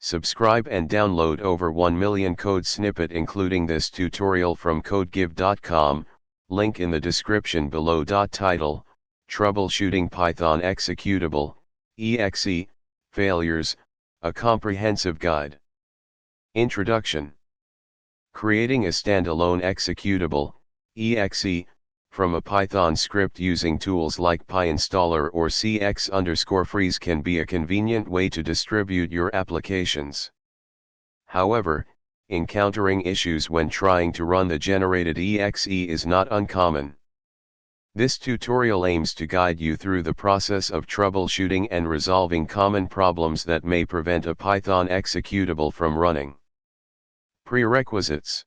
Subscribe and download over 1 million code snippet including this tutorial from codegive.com, link in the description below. Title, Troubleshooting Python Executable, EXE, Failures, a Comprehensive Guide. Introduction. Creating a standalone executable, EXE, from a Python script using tools like pyinstaller or cx_freeze can be a convenient way to distribute your applications. However, encountering issues when trying to run the generated EXE is not uncommon. This tutorial aims to guide you through the process of troubleshooting and resolving common problems that may prevent a Python executable from running. Prerequisites.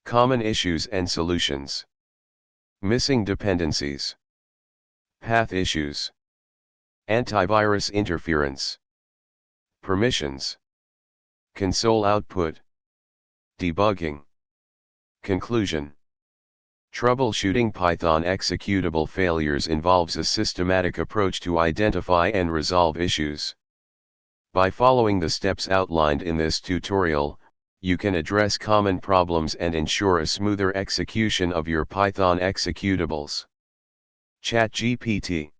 Common issues and solutions. Missing dependencies. Path issues. Antivirus interference. Permissions. Console output. Debugging. Conclusion. Troubleshooting Python executable failures involves a systematic approach to identify and resolve issues. By following the steps outlined in this tutorial, you can address common problems and ensure a smoother execution of your Python executables. ChatGPT.